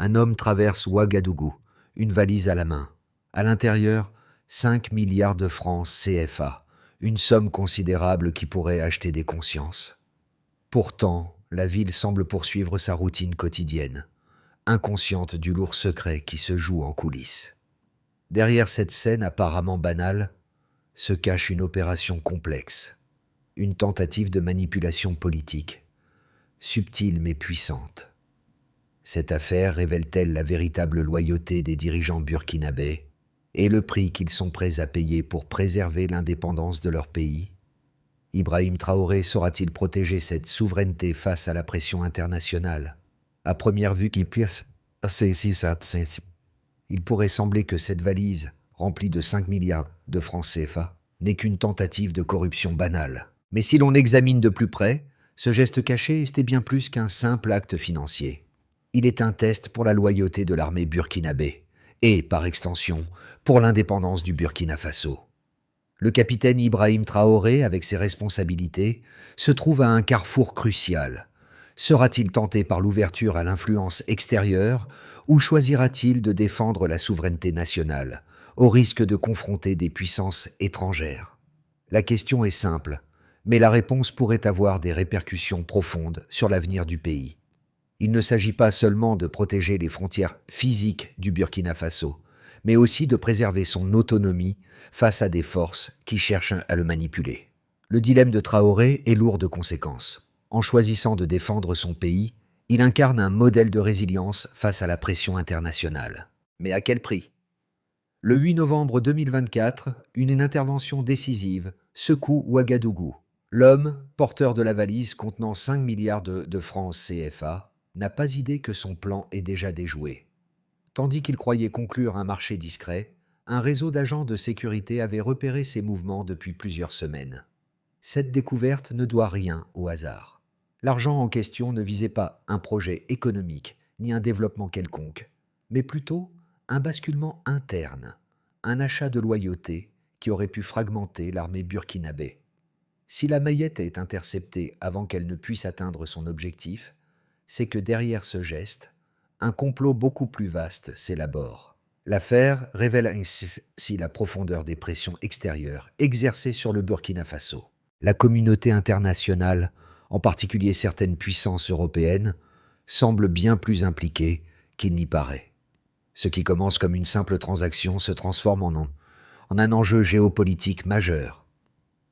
Un homme traverse Ouagadougou, une valise à la main. À l'intérieur, 5 milliards de francs CFA, une somme considérable qui pourrait acheter des consciences. Pourtant, la ville semble poursuivre sa routine quotidienne, inconsciente du lourd secret qui se joue en coulisses. Derrière cette scène apparemment banale, se cache une opération complexe, une tentative de manipulation politique, subtile mais puissante. Cette affaire révèle-t-elle la véritable loyauté des dirigeants burkinabés et le prix qu'ils sont prêts à payer pour préserver l'indépendance de leur pays? Ibrahim Traoré saura-t-il protéger cette souveraineté face à la pression internationale? À première vue, il pourrait sembler que cette valise, remplie de 5 milliards de francs CFA, n'est qu'une tentative de corruption banale. Mais si l'on examine de plus près, ce geste caché était bien plus qu'un simple acte financier. Il est un test pour la loyauté de l'armée burkinabé et, par extension, pour l'indépendance du Burkina Faso. Le capitaine Ibrahim Traoré, avec ses responsabilités, se trouve à un carrefour crucial. Sera-t-il tenté par l'ouverture à l'influence extérieure ou choisira-t-il de défendre la souveraineté nationale, au risque de confronter des puissances étrangères? La question est simple, mais la réponse pourrait avoir des répercussions profondes sur l'avenir du pays. Il ne s'agit pas seulement de protéger les frontières physiques du Burkina Faso, mais aussi de préserver son autonomie face à des forces qui cherchent à le manipuler. Le dilemme de Traoré est lourd de conséquences. En choisissant de défendre son pays, il incarne un modèle de résilience face à la pression internationale. Mais à quel prix? Le 8 novembre 2024, une intervention décisive secoue Ouagadougou. L'homme, porteur de la valise contenant 5 milliards de francs CFA, n'a pas idée que son plan est déjà déjoué. Tandis qu'il croyait conclure un marché discret, un réseau d'agents de sécurité avait repéré ses mouvements depuis plusieurs semaines. Cette découverte ne doit rien au hasard. L'argent en question ne visait pas un projet économique ni un développement quelconque, mais plutôt un basculement interne, un achat de loyauté qui aurait pu fragmenter l'armée burkinabé. Si la maillette est interceptée avant qu'elle ne puisse atteindre son objectif, c'est que derrière ce geste, un complot beaucoup plus vaste s'élabore. L'affaire révèle ainsi la profondeur des pressions extérieures exercées sur le Burkina Faso. La communauté internationale, en particulier certaines puissances européennes, semble bien plus impliquée qu'il n'y paraît. Ce qui commence comme une simple transaction se transforme en un enjeu géopolitique majeur.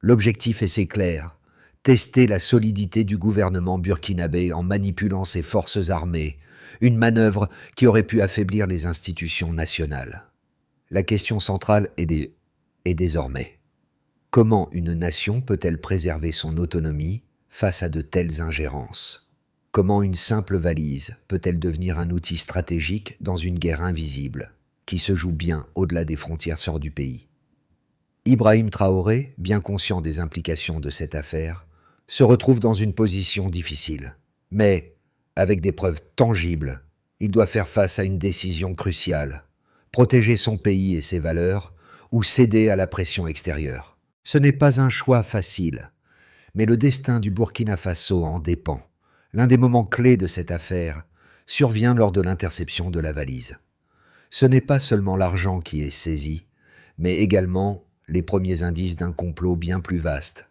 L'objectif est clair, tester la solidité du gouvernement burkinabé en manipulant ses forces armées, une manœuvre qui aurait pu affaiblir les institutions nationales. La question centrale est désormais: comment une nation peut-elle préserver son autonomie face à de telles ingérences? Comment une simple valise peut-elle devenir un outil stratégique dans une guerre invisible, qui se joue bien au-delà des frontières du pays? Ibrahim Traoré, bien conscient des implications de cette affaire, se retrouve dans une position difficile. Mais, avec des preuves tangibles, il doit faire face à une décision cruciale: protéger son pays et ses valeurs ou céder à la pression extérieure. Ce n'est pas un choix facile, mais le destin du Burkina Faso en dépend. L'un des moments clés de cette affaire survient lors de l'interception de la valise. Ce n'est pas seulement l'argent qui est saisi, mais également les premiers indices d'un complot bien plus vaste,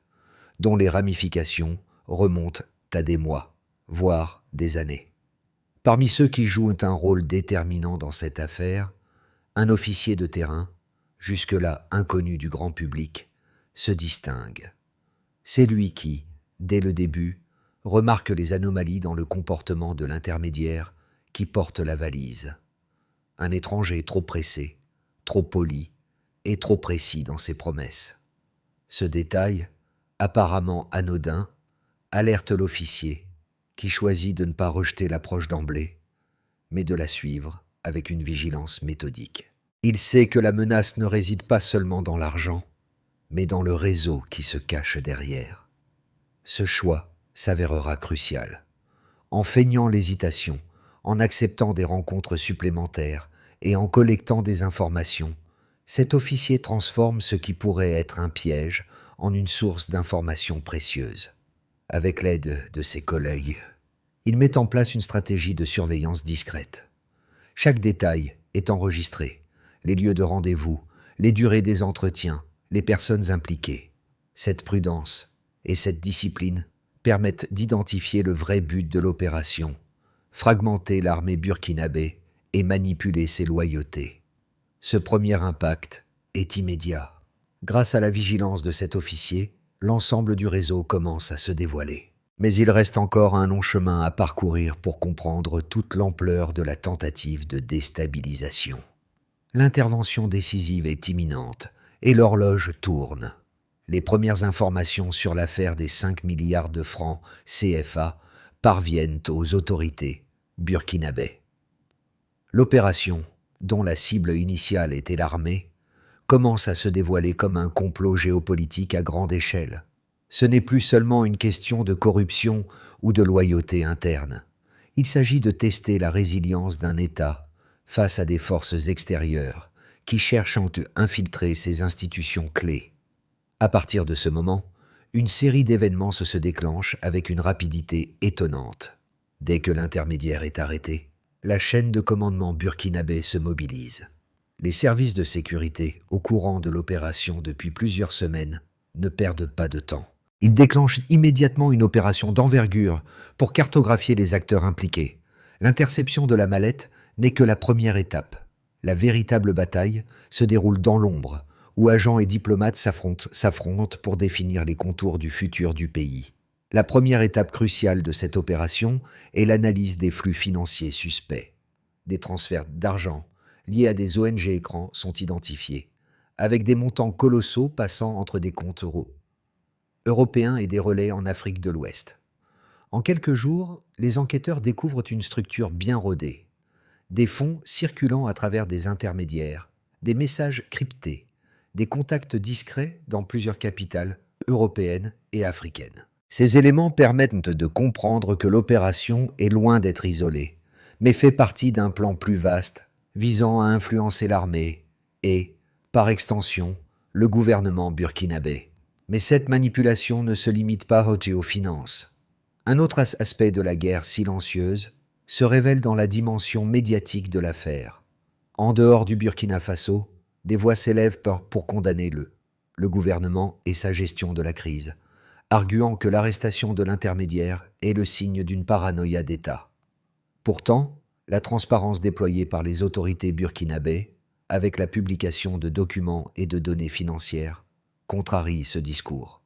dont les ramifications remontent à des mois, voire des années. Parmi ceux qui jouent un rôle déterminant dans cette affaire, un officier de terrain, jusque-là inconnu du grand public, se distingue. C'est lui qui, dès le début, remarque les anomalies dans le comportement de l'intermédiaire qui porte la valise. Un étranger trop pressé, trop poli et trop précis dans ses promesses. Ce détail, apparemment anodin, alerte l'officier, qui choisit de ne pas rejeter l'approche d'emblée, mais de la suivre avec une vigilance méthodique. Il sait que la menace ne réside pas seulement dans l'argent, mais dans le réseau qui se cache derrière. Ce choix s'avérera crucial. En feignant l'hésitation, en acceptant des rencontres supplémentaires et en collectant des informations, cet officier transforme ce qui pourrait être un piège en une source d'informations précieuses. Avec l'aide de ses collègues, il met en place une stratégie de surveillance discrète. Chaque détail est enregistré. Les lieux de rendez-vous, les durées des entretiens, les personnes impliquées. Cette prudence et cette discipline permettent d'identifier le vrai but de l'opération, fragmenter l'armée burkinabé et manipuler ses loyautés. Ce premier impact est immédiat. Grâce à la vigilance de cet officier, l'ensemble du réseau commence à se dévoiler. Mais il reste encore un long chemin à parcourir pour comprendre toute l'ampleur de la tentative de déstabilisation. L'intervention décisive est imminente et l'horloge tourne. Les premières informations sur l'affaire des 5 milliards de francs CFA parviennent aux autorités burkinabées. L'opération, dont la cible initiale était l'armée, commence à se dévoiler comme un complot géopolitique à grande échelle. Ce n'est plus seulement une question de corruption ou de loyauté interne. Il s'agit de tester la résilience d'un État face à des forces extérieures qui cherchent à infiltrer ses institutions clés. À partir de ce moment, une série d'événements se déclenche avec une rapidité étonnante. Dès que l'intermédiaire est arrêté, la chaîne de commandement burkinabé se mobilise. Les services de sécurité, au courant de l'opération depuis plusieurs semaines, ne perdent pas de temps. Ils déclenchent immédiatement une opération d'envergure pour cartographier les acteurs impliqués. L'interception de la mallette n'est que la première étape. La véritable bataille se déroule dans l'ombre, où agents et diplomates s'affrontent pour définir les contours du futur du pays. La première étape cruciale de cette opération est l'analyse des flux financiers suspects. Des transferts d'argent liés à des ONG écrans sont identifiés, avec des montants colossaux passant entre des comptes européens et des relais en Afrique de l'Ouest. En quelques jours, les enquêteurs découvrent une structure bien rodée. Des fonds circulant à travers des intermédiaires, des messages cryptés, des contacts discrets dans plusieurs capitales européennes et africaines. Ces éléments permettent de comprendre que l'opération est loin d'être isolée, mais fait partie d'un plan plus vaste visant à influencer l'armée et, par extension, le gouvernement burkinabé. Mais cette manipulation ne se limite pas aux géofinances. Un autre aspect de la guerre silencieuse se révèle dans la dimension médiatique de l'affaire. En dehors du Burkina Faso, des voix s'élèvent pour condamner le gouvernement et sa gestion de la crise, arguant que l'arrestation de l'intermédiaire est le signe d'une paranoïa d'État. Pourtant, la transparence déployée par les autorités burkinabées, avec la publication de documents et de données financières, contrarie ce discours.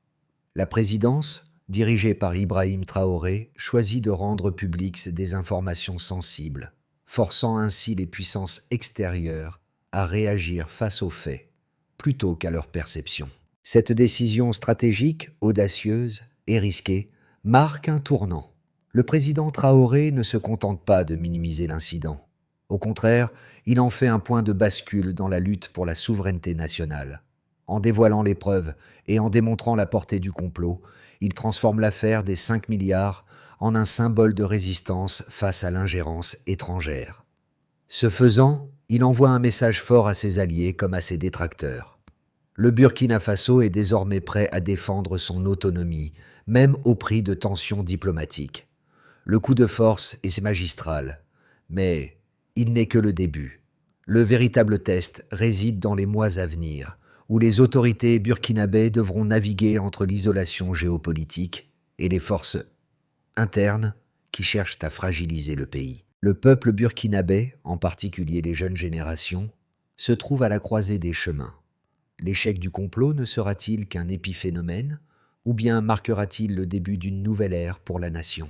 La présidence, dirigée par Ibrahim Traoré, choisit de rendre publiques des informations sensibles, forçant ainsi les puissances extérieures à réagir face aux faits, plutôt qu'à leur perception. Cette décision stratégique, audacieuse et risquée marque un tournant. Le président Traoré ne se contente pas de minimiser l'incident. Au contraire, il en fait un point de bascule dans la lutte pour la souveraineté nationale. En dévoilant les preuves et en démontrant la portée du complot, il transforme l'affaire des 5 milliards en un symbole de résistance face à l'ingérence étrangère. Ce faisant, il envoie un message fort à ses alliés comme à ses détracteurs. Le Burkina Faso est désormais prêt à défendre son autonomie, même au prix de tensions diplomatiques. Le coup de force est magistral, mais il n'est que le début. Le véritable test réside dans les mois à venir, où les autorités burkinabées devront naviguer entre l'isolation géopolitique et les forces internes qui cherchent à fragiliser le pays. Le peuple burkinabé, en particulier les jeunes générations, se trouve à la croisée des chemins. L'échec du complot ne sera-t-il qu'un épiphénomène, ou bien marquera-t-il le début d'une nouvelle ère pour la nation ?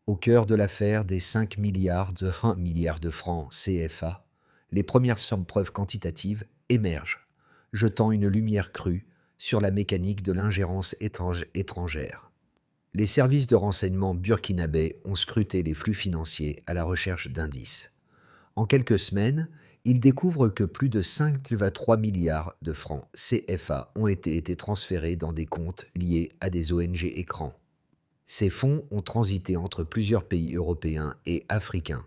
Au cœur de l'affaire des 5 milliards de 1 milliard de francs CFA, les premières preuves quantitatives émergent, jetant une lumière crue sur la mécanique de l'ingérence étrangère. Les services de renseignement burkinabés ont scruté les flux financiers à la recherche d'indices. En quelques semaines, ils découvrent que plus de 5,3 milliards de francs CFA ont été transférés dans des comptes liés à des ONG écrans. Ces fonds ont transité entre plusieurs pays européens et africains,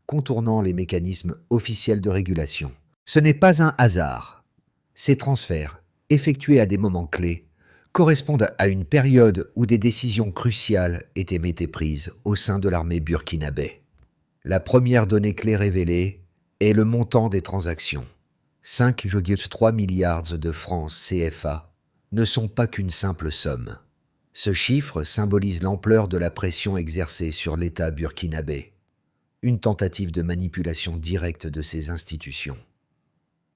contournant les mécanismes officiels de régulation. Ce n'est pas un hasard. Ces transferts, effectués à des moments clés, correspondent à une période où des décisions cruciales étaient prises au sein de l'armée burkinabé. La première donnée clé révélée Et le montant des transactions, 5,3 milliards de francs CFA, ne sont pas qu'une simple somme. Ce chiffre symbolise l'ampleur de la pression exercée sur l'État burkinabé, une tentative de manipulation directe de ces institutions.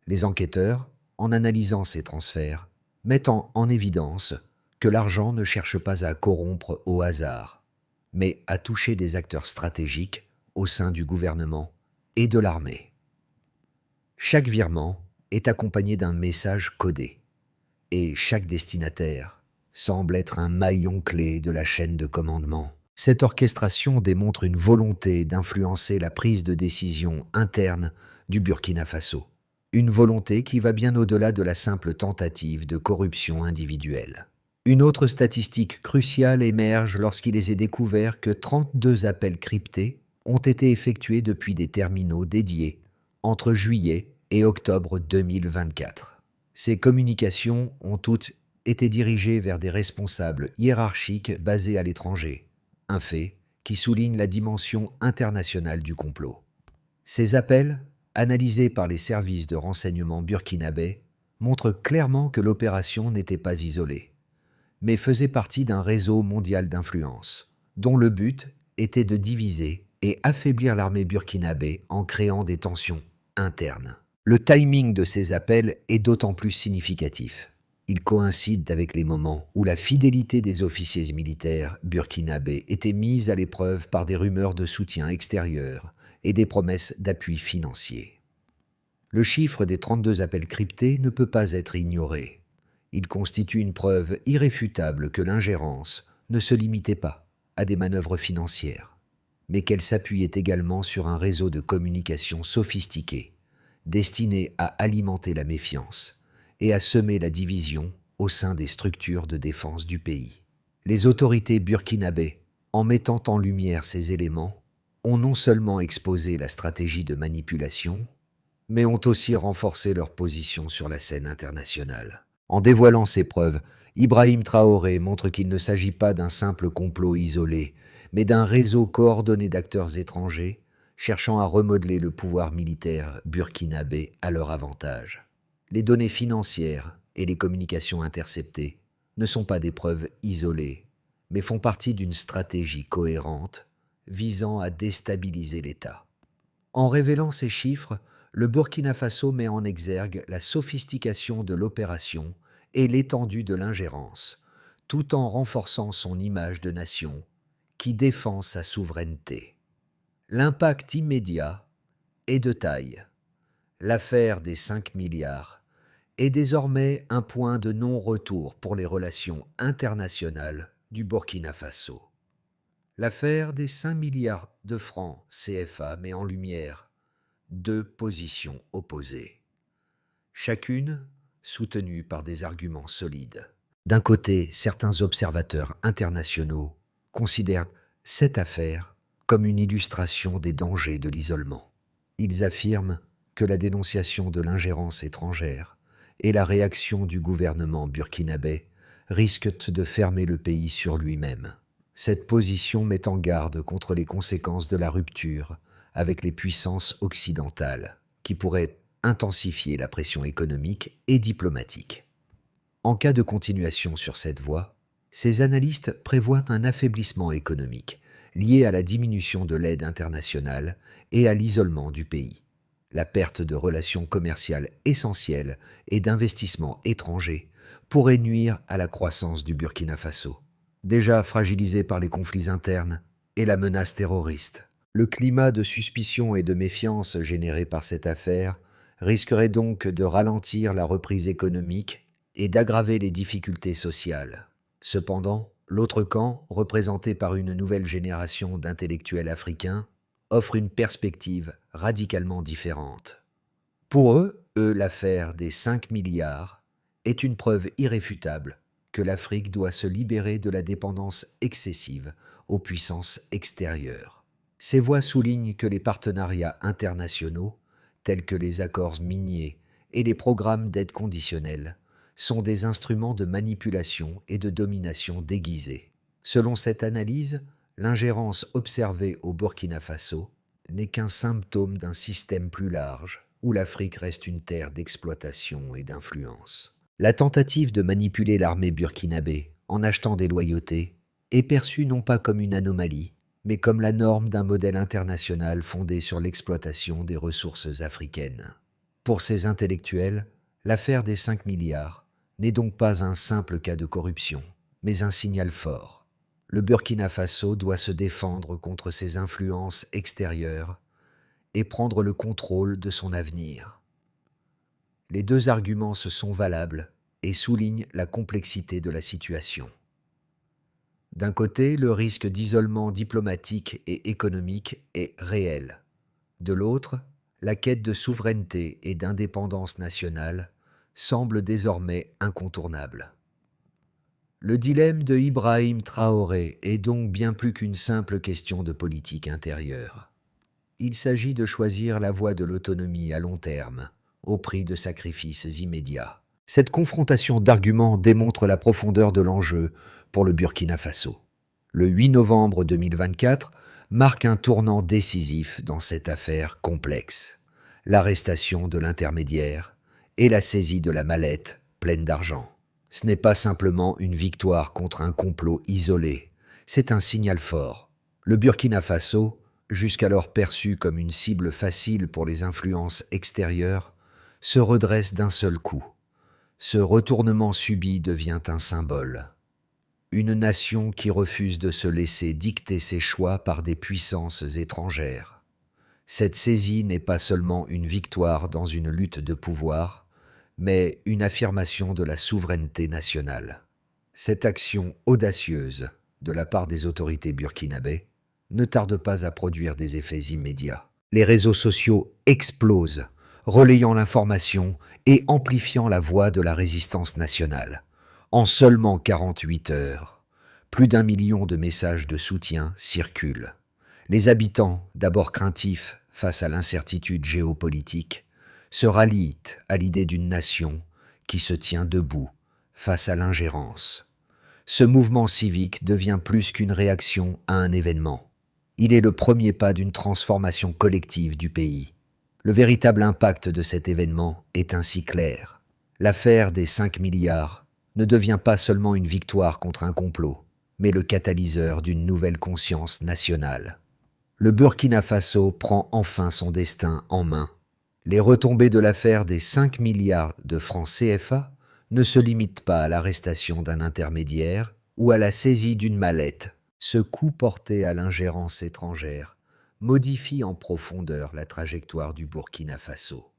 Les enquêteurs, en analysant ces transferts, mettent en évidence que l'argent ne cherche pas à corrompre au hasard, mais à toucher des acteurs stratégiques au sein du gouvernement et de l'armée. Chaque virement est accompagné d'un message codé, et chaque destinataire semble être un maillon clé de la chaîne de commandement. Cette orchestration démontre une volonté d'influencer la prise de décision interne du Burkina Faso. Une volonté qui va bien au-delà de la simple tentative de corruption individuelle. Une autre statistique cruciale émerge lorsqu'il est découvert que 32 appels cryptés ont été effectués depuis des terminaux dédiés entre juillet et octobre 2024. Ces communications ont toutes été dirigées vers des responsables hiérarchiques basés à l'étranger, un fait qui souligne la dimension internationale du complot. Ces appels, analysés par les services de renseignement burkinabés, montrent clairement que l'opération n'était pas isolée, mais faisait partie d'un réseau mondial d'influence, dont le but était de diviser et affaiblir l'armée burkinabé en créant des tensions internes. Le timing de ces appels est d'autant plus significatif. Il coïncide avec les moments où la fidélité des officiers militaires burkinabés était mise à l'épreuve par des rumeurs de soutien extérieur et des promesses d'appui financier. Le chiffre des 32 appels cryptés ne peut pas être ignoré. Il constitue une preuve irréfutable que l'ingérence ne se limitait pas à des manœuvres financières, mais qu'elle s'appuyait également sur un réseau de communication sophistiqué, destiné à alimenter la méfiance et à semer la division au sein des structures de défense du pays. Les autorités burkinabées, en mettant en lumière ces éléments, ont non seulement exposé la stratégie de manipulation, mais ont aussi renforcé leur position sur la scène internationale. En dévoilant ces preuves, Ibrahim Traoré montre qu'il ne s'agit pas d'un simple complot isolé, mais d'un réseau coordonné d'acteurs étrangers cherchant à remodeler le pouvoir militaire burkinabé à leur avantage. Les données financières et les communications interceptées ne sont pas des preuves isolées, mais font partie d'une stratégie cohérente visant à déstabiliser l'État. En révélant ces chiffres, le Burkina Faso met en exergue la sophistication de l'opération et l'étendue de l'ingérence, tout en renforçant son image de nation qui défend sa souveraineté. L'impact immédiat est de taille. L'affaire des 5 milliards est désormais un point de non-retour pour les relations internationales du Burkina Faso. L'affaire des 5 milliards de francs CFA met en lumière deux positions opposées, chacune soutenue par des arguments solides. D'un côté, certains observateurs internationaux considèrent cette affaire comme une illustration des dangers de l'isolement. Ils affirment que la dénonciation de l'ingérence étrangère et la réaction du gouvernement burkinabé risquent de fermer le pays sur lui-même. Cette position met en garde contre les conséquences de la rupture avec les puissances occidentales, qui pourraient intensifier la pression économique et diplomatique. En cas de continuation sur cette voie, ces analystes prévoient un affaiblissement économique lié à la diminution de l'aide internationale et à l'isolement du pays, la perte de relations commerciales essentielles et d'investissements étrangers pourrait nuire à la croissance du Burkina Faso, déjà fragilisé par les conflits internes et la menace terroriste. Le climat de suspicion et de méfiance généré par cette affaire risquerait donc de ralentir la reprise économique et d'aggraver les difficultés sociales. Cependant, l'autre camp, représenté par une nouvelle génération d'intellectuels africains, offre une perspective radicalement différente. Pour eux, l'affaire des 5 milliards est une preuve irréfutable que l'Afrique doit se libérer de la dépendance excessive aux puissances extérieures. Ces voix soulignent que les partenariats internationaux, tels que les accords miniers et les programmes d'aide conditionnelle, sont des instruments de manipulation et de domination déguisés. Selon cette analyse, l'ingérence observée au Burkina Faso n'est qu'un symptôme d'un système plus large où l'Afrique reste une terre d'exploitation et d'influence. La tentative de manipuler l'armée burkinabé en achetant des loyautés est perçue non pas comme une anomalie, mais comme la norme d'un modèle international fondé sur l'exploitation des ressources africaines. Pour ces intellectuels, l'affaire des 5 milliards n'est donc pas un simple cas de corruption, mais un signal fort. Le Burkina Faso doit se défendre contre ces influences extérieures et prendre le contrôle de son avenir. Les deux arguments se sont valables et soulignent la complexité de la situation. D'un côté, le risque d'isolement diplomatique et économique est réel. De l'autre, la quête de souveraineté et d'indépendance nationale semble désormais incontournable. Le dilemme de Ibrahim Traoré est donc bien plus qu'une simple question de politique intérieure. Il s'agit de choisir la voie de l'autonomie à long terme, au prix de sacrifices immédiats. Cette confrontation d'arguments démontre la profondeur de l'enjeu pour le Burkina Faso. Le 8 novembre 2024 marque un tournant décisif dans cette affaire complexe. L'arrestation de l'intermédiaire et la saisie de la mallette pleine d'argent. Ce n'est pas simplement une victoire contre un complot isolé, c'est un signal fort. Le Burkina Faso, jusqu'alors perçu comme une cible facile pour les influences extérieures, se redresse d'un seul coup. Ce retournement subi devient un symbole. Une nation qui refuse de se laisser dicter ses choix par des puissances étrangères. Cette saisie n'est pas seulement une victoire dans une lutte de pouvoir, mais une affirmation de la souveraineté nationale. Cette action audacieuse de la part des autorités burkinabées ne tarde pas à produire des effets immédiats. Les réseaux sociaux explosent, relayant l'information et amplifiant la voix de la résistance nationale. En seulement 48 heures, plus d'1 million de messages de soutien circulent. Les habitants, d'abord craintifs face à l'incertitude géopolitique, se rallient à l'idée d'une nation qui se tient debout face à l'ingérence. Ce mouvement civique devient plus qu'une réaction à un événement. Il est le premier pas d'une transformation collective du pays. Le véritable impact de cet événement est ainsi clair. L'affaire des 5 milliards ne devient pas seulement une victoire contre un complot, mais le catalyseur d'une nouvelle conscience nationale. Le Burkina Faso prend enfin son destin en main. Les retombées de l'affaire des 5 milliards de francs CFA ne se limitent pas à l'arrestation d'un intermédiaire ou à la saisie d'une mallette. Ce coup porté à l'ingérence étrangère modifie en profondeur la trajectoire du Burkina Faso.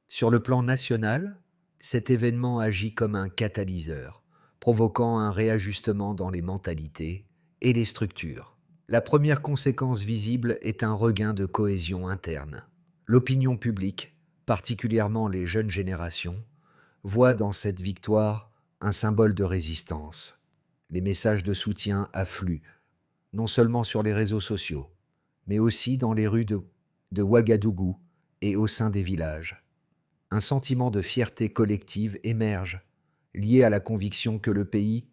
Sur le plan national, cet événement agit comme un catalyseur, provoquant un réajustement dans les mentalités et les structures. La première conséquence visible est un regain de cohésion interne. L'opinion publique, particulièrement les jeunes générations, voit dans cette victoire un symbole de résistance. Les messages de soutien affluent, non seulement sur les réseaux sociaux, mais aussi dans les rues de Ouagadougou et au sein des villages. Un sentiment de fierté collective émerge, lié à la conviction que le pays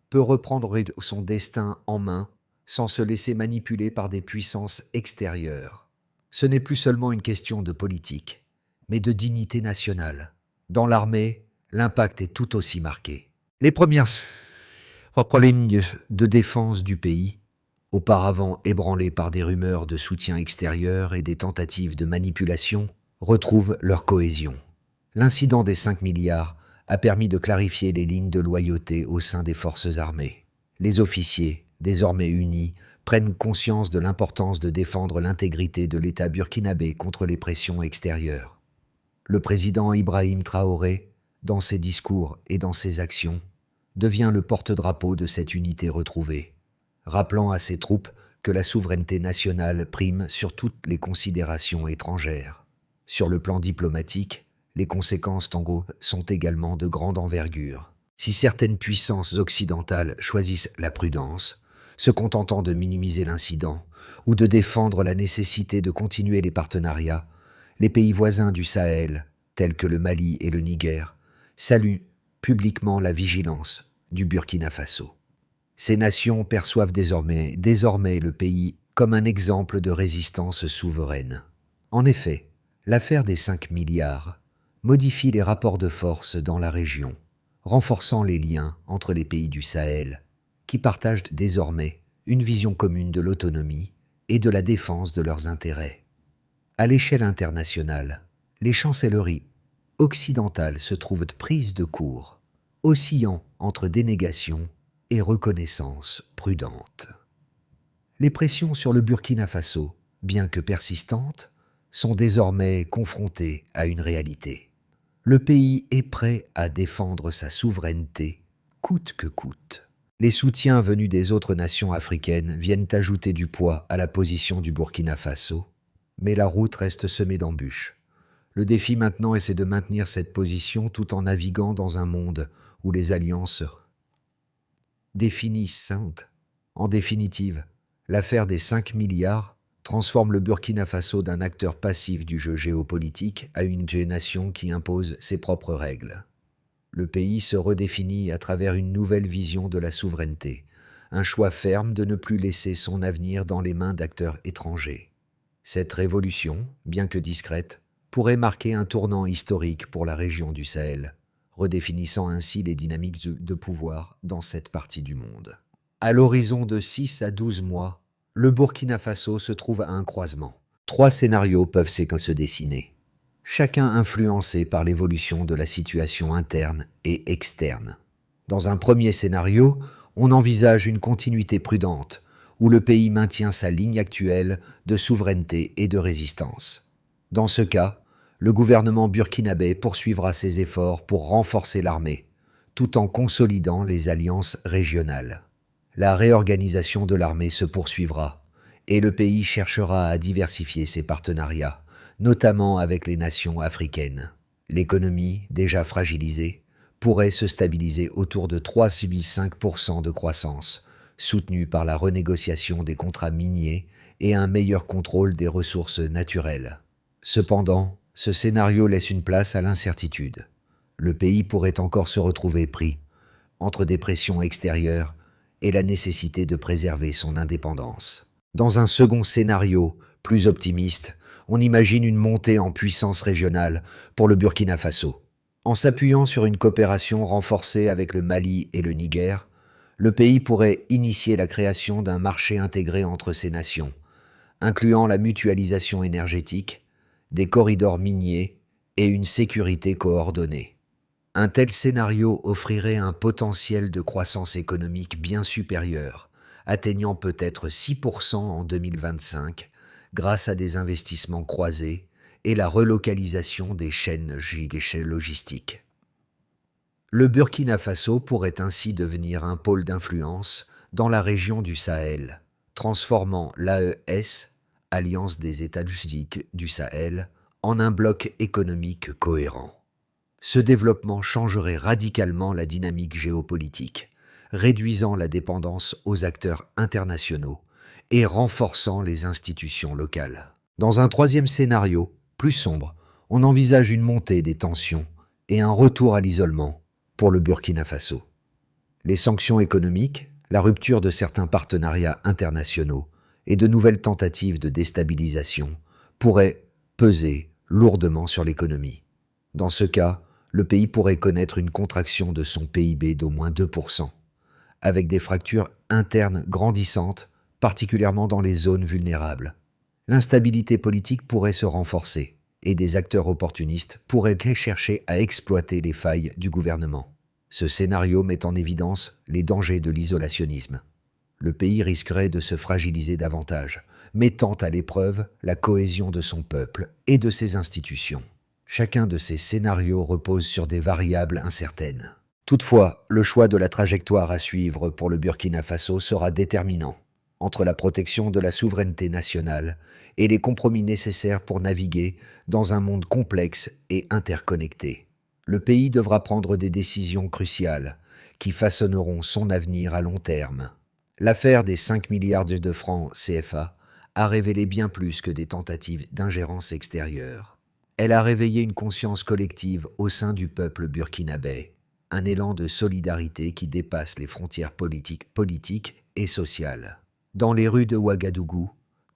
peut reprendre son destin en main sans se laisser manipuler par des puissances extérieures. Ce n'est plus seulement une question de politique, mais de dignité nationale. Dans l'armée, l'impact est tout aussi marqué. Les premières lignes de défense du pays, auparavant ébranlées par des rumeurs de soutien extérieur et des tentatives de manipulation, retrouvent leur cohésion. L'incident des 5 milliards a permis de clarifier les lignes de loyauté au sein des forces armées. Les officiers, désormais unis, prennent conscience de l'importance de défendre l'intégrité de l'État burkinabé contre les pressions extérieures. Le président Ibrahim Traoré, dans ses discours et dans ses actions, devient le porte-drapeau de cette unité retrouvée, rappelant à ses troupes que la souveraineté nationale prime sur toutes les considérations étrangères. Sur le plan diplomatique, les conséquences sont également de grande envergure. Si certaines puissances occidentales choisissent la prudence, se contentant de minimiser l'incident ou de défendre la nécessité de continuer les partenariats, les pays voisins du Sahel, tels que le Mali et le Niger, saluent publiquement la vigilance du Burkina Faso. Ces nations perçoivent désormais le pays comme un exemple de résistance souveraine. En effet, l'affaire des 5 milliards modifie les rapports de force dans la région, renforçant les liens entre les pays du Sahel, qui partagent désormais une vision commune de l'autonomie et de la défense de leurs intérêts. À l'échelle internationale, les chancelleries occidentales se trouvent prises de court, oscillant entre dénégation et reconnaissance prudente. Les pressions sur le Burkina Faso, bien que persistantes, sont désormais confrontées à une réalité. Le pays est prêt à défendre sa souveraineté, coûte que coûte. Les soutiens venus des autres nations africaines viennent ajouter du poids à la position du Burkina Faso, mais la route reste semée d'embûches. Le défi maintenant, c'est de maintenir cette position tout en naviguant dans un monde où les alliances définissent. En définitive, l'affaire des 5 milliards transforme le Burkina Faso d'un acteur passif du jeu géopolitique à une nation qui impose ses propres règles. Le pays se redéfinit à travers une nouvelle vision de la souveraineté, un choix ferme de ne plus laisser son avenir dans les mains d'acteurs étrangers. Cette révolution, bien que discrète, pourrait marquer un tournant historique pour la région du Sahel, redéfinissant ainsi les dynamiques de pouvoir dans cette partie du monde. À l'horizon de 6 à 12 mois, le Burkina Faso se trouve à un croisement. 3 scénarios peuvent se dessiner, chacun influencé par l'évolution de la situation interne et externe. Dans un premier scénario, on envisage une continuité prudente, où le pays maintient sa ligne actuelle de souveraineté et de résistance. Dans ce cas, le gouvernement burkinabé poursuivra ses efforts pour renforcer l'armée, tout en consolidant les alliances régionales. La réorganisation de l'armée se poursuivra, et le pays cherchera à diversifier ses partenariats, notamment avec les nations africaines. L'économie, déjà fragilisée, pourrait se stabiliser autour de 3,5% de croissance, soutenue par la renégociation des contrats miniers et un meilleur contrôle des ressources naturelles. Cependant, ce scénario laisse une place à l'incertitude. Le pays pourrait encore se retrouver pris entre des pressions extérieures et la nécessité de préserver son indépendance. Dans un second scénario, plus optimiste, on imagine une montée en puissance régionale pour le Burkina Faso. En s'appuyant sur une coopération renforcée avec le Mali et le Niger, le pays pourrait initier la création d'un marché intégré entre ces nations, incluant la mutualisation énergétique, des corridors miniers et une sécurité coordonnée. Un tel scénario offrirait un potentiel de croissance économique bien supérieur, atteignant peut-être 6% en 2025, grâce à des investissements croisés et la relocalisation des chaînes logistiques. Le Burkina Faso pourrait ainsi devenir un pôle d'influence dans la région du Sahel, transformant l'AES, Alliance des États du Sahel, en un bloc économique cohérent. Ce développement changerait radicalement la dynamique géopolitique, réduisant la dépendance aux acteurs internationaux et renforçant les institutions locales. Dans un troisième scénario, plus sombre, on envisage une montée des tensions et un retour à l'isolement pour le Burkina Faso. Les sanctions économiques, la rupture de certains partenariats internationaux et de nouvelles tentatives de déstabilisation pourraient peser lourdement sur l'économie. Dans ce cas, le pays pourrait connaître une contraction de son PIB d'au moins 2%, avec des fractures internes grandissantes, particulièrement dans les zones vulnérables. L'instabilité politique pourrait se renforcer, et des acteurs opportunistes pourraient chercher à exploiter les failles du gouvernement. Ce scénario met en évidence les dangers de l'isolationnisme. Le pays risquerait de se fragiliser davantage, mettant à l'épreuve la cohésion de son peuple et de ses institutions. Chacun de ces scénarios repose sur des variables incertaines. Toutefois, le choix de la trajectoire à suivre pour le Burkina Faso sera déterminant, entre la protection de la souveraineté nationale et les compromis nécessaires pour naviguer dans un monde complexe et interconnecté. Le pays devra prendre des décisions cruciales qui façonneront son avenir à long terme. L'affaire des 5 milliards de francs CFA a révélé bien plus que des tentatives d'ingérence extérieure. Elle a réveillé une conscience collective au sein du peuple burkinabé, un élan de solidarité qui dépasse les frontières politiques et sociales. Dans les rues de Ouagadougou,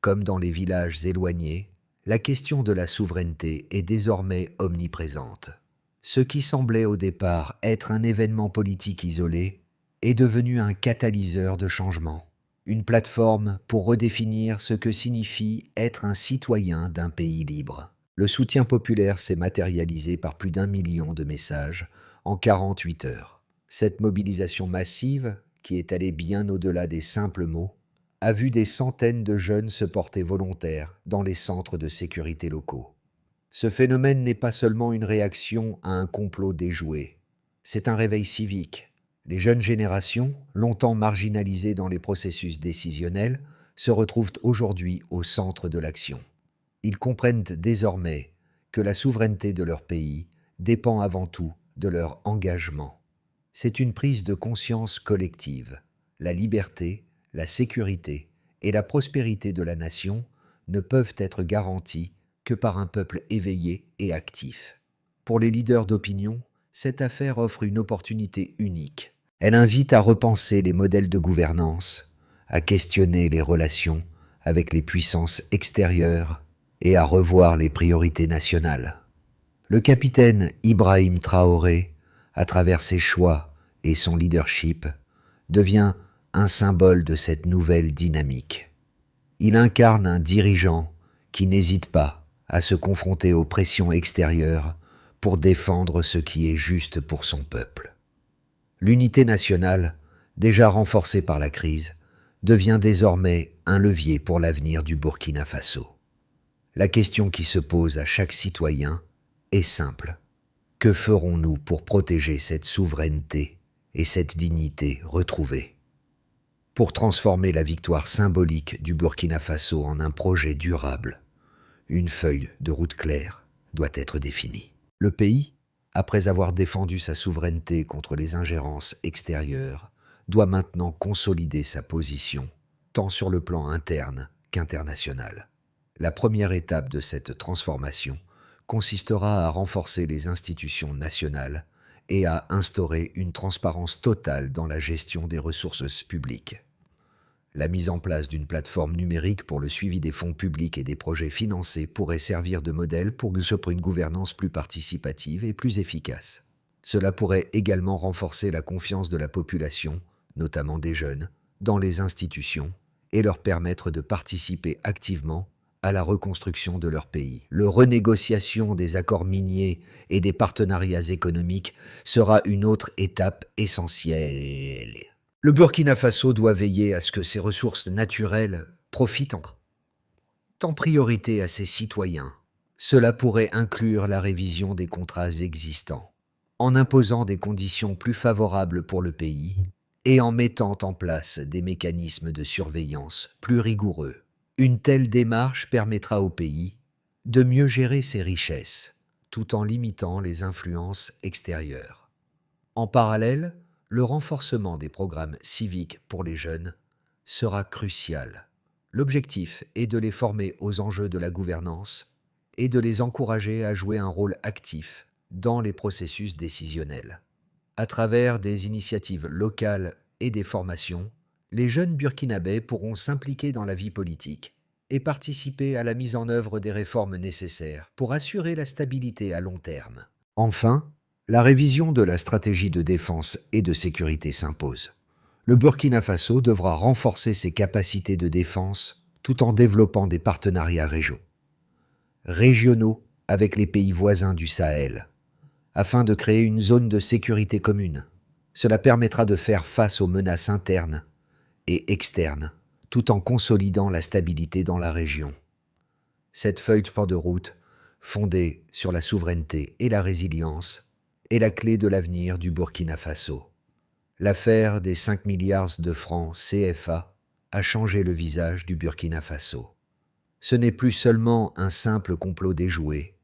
comme dans les villages éloignés, la question de la souveraineté est désormais omniprésente. Ce qui semblait au départ être un événement politique isolé est devenu un catalyseur de changement, une plateforme pour redéfinir ce que signifie être un citoyen d'un pays libre. Le soutien populaire s'est matérialisé par plus d'1 million de messages en 48 heures. Cette mobilisation massive, qui est allée bien au-delà des simples mots, a vu des centaines de jeunes se porter volontaires dans les centres de sécurité locaux. Ce phénomène n'est pas seulement une réaction à un complot déjoué, c'est un réveil civique. Les jeunes générations, longtemps marginalisées dans les processus décisionnels, se retrouvent aujourd'hui au centre de l'action. Ils comprennent désormais que la souveraineté de leur pays dépend avant tout de leur engagement. C'est une prise de conscience collective. La liberté, la sécurité et la prospérité de la nation ne peuvent être garanties que par un peuple éveillé et actif. Pour les leaders d'opinion, cette affaire offre une opportunité unique. Elle invite à repenser les modèles de gouvernance, à questionner les relations avec les puissances extérieures et à revoir les priorités nationales. Le capitaine Ibrahim Traoré, à travers ses choix et son leadership, devient un symbole de cette nouvelle dynamique. Il incarne un dirigeant qui n'hésite pas à se confronter aux pressions extérieures pour défendre ce qui est juste pour son peuple. L'unité nationale, déjà renforcée par la crise, devient désormais un levier pour l'avenir du Burkina Faso. La question qui se pose à chaque citoyen est simple. Que ferons-nous pour protéger cette souveraineté et cette dignité retrouvée? Pour transformer la victoire symbolique du Burkina Faso en un projet durable, une feuille de route claire doit être définie. Le pays, après avoir défendu sa souveraineté contre les ingérences extérieures, doit maintenant consolider sa position, tant sur le plan interne qu'international. La première étape de cette transformation consistera à renforcer les institutions nationales et à instaurer une transparence totale dans la gestion des ressources publiques. La mise en place d'une plateforme numérique pour le suivi des fonds publics et des projets financés pourrait servir de modèle pour une gouvernance plus participative et plus efficace. Cela pourrait également renforcer la confiance de la population, notamment des jeunes, dans les institutions et leur permettre de participer activement à la reconstruction de leur pays. La renégociation des accords miniers et des partenariats économiques sera une autre étape essentielle. Le Burkina Faso doit veiller à ce que ses ressources naturelles profitent en priorité à ses citoyens. Cela pourrait inclure la révision des contrats existants, en imposant des conditions plus favorables pour le pays et en mettant en place des mécanismes de surveillance plus rigoureux. Une telle démarche permettra au pays de mieux gérer ses richesses, tout en limitant les influences extérieures. En parallèle, le renforcement des programmes civiques pour les jeunes sera crucial. L'objectif est de les former aux enjeux de la gouvernance et de les encourager à jouer un rôle actif dans les processus décisionnels. À travers des initiatives locales et des formations, les jeunes burkinabés pourront s'impliquer dans la vie politique et participer à la mise en œuvre des réformes nécessaires pour assurer la stabilité à long terme. Enfin, la révision de la stratégie de défense et de sécurité s'impose. Le Burkina Faso devra renforcer ses capacités de défense tout en développant des partenariats régionaux avec les pays voisins du Sahel, afin de créer une zone de sécurité commune. Cela permettra de faire face aux menaces internes et externes, tout en consolidant la stabilité dans la région. Cette feuille de route, fondée sur la souveraineté et la résilience, est la clé de l'avenir du Burkina Faso. L'affaire des 5 milliards de francs CFA a changé le visage du Burkina Faso. Ce n'est plus seulement un simple complot déjoué,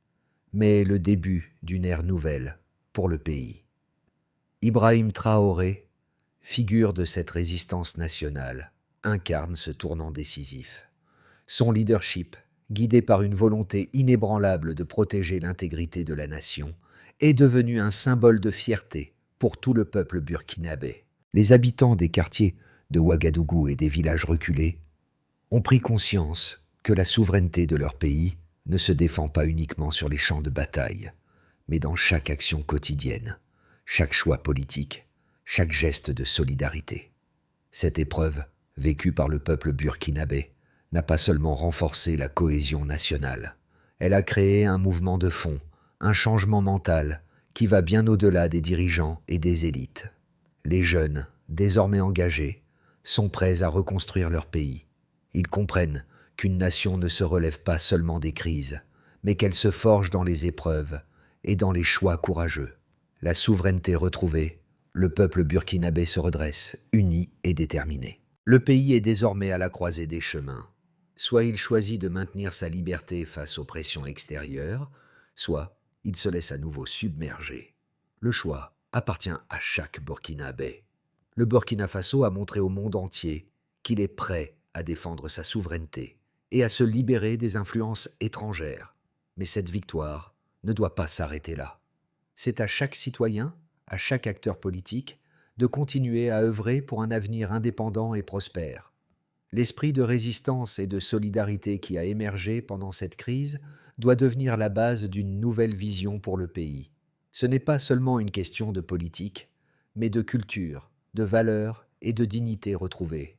mais le début d'une ère nouvelle pour le pays. Ibrahim Traoré, figure de cette résistance nationale, incarne ce tournant décisif. Son leadership, guidé par une volonté inébranlable de protéger l'intégrité de la nation, est devenu un symbole de fierté pour tout le peuple burkinabé. Les habitants des quartiers de Ouagadougou et des villages reculés ont pris conscience que la souveraineté de leur pays ne se défend pas uniquement sur les champs de bataille, mais dans chaque action quotidienne, chaque choix politique, chaque geste de solidarité. Cette épreuve, vécue par le peuple burkinabé, n'a pas seulement renforcé la cohésion nationale, elle a créé un mouvement de fond, un changement mental qui va bien au-delà des dirigeants et des élites. Les jeunes, désormais engagés, sont prêts à reconstruire leur pays. Ils comprennent qu'une nation ne se relève pas seulement des crises, mais qu'elle se forge dans les épreuves et dans les choix courageux. La souveraineté retrouvée, le peuple burkinabé se redresse, uni et déterminé. Le pays est désormais à la croisée des chemins. Soit il choisit de maintenir sa liberté face aux pressions extérieures, soit il se laisse à nouveau submerger. Le choix appartient à chaque Burkinabé. Le Burkina Faso a montré au monde entier qu'il est prêt à défendre sa souveraineté et à se libérer des influences étrangères. Mais cette victoire ne doit pas s'arrêter là. C'est à chaque citoyen, à chaque acteur politique, de continuer à œuvrer pour un avenir indépendant et prospère. L'esprit de résistance et de solidarité qui a émergé pendant cette crise doit devenir la base d'une nouvelle vision pour le pays. Ce n'est pas seulement une question de politique, mais de culture, de valeurs et de dignité retrouvée.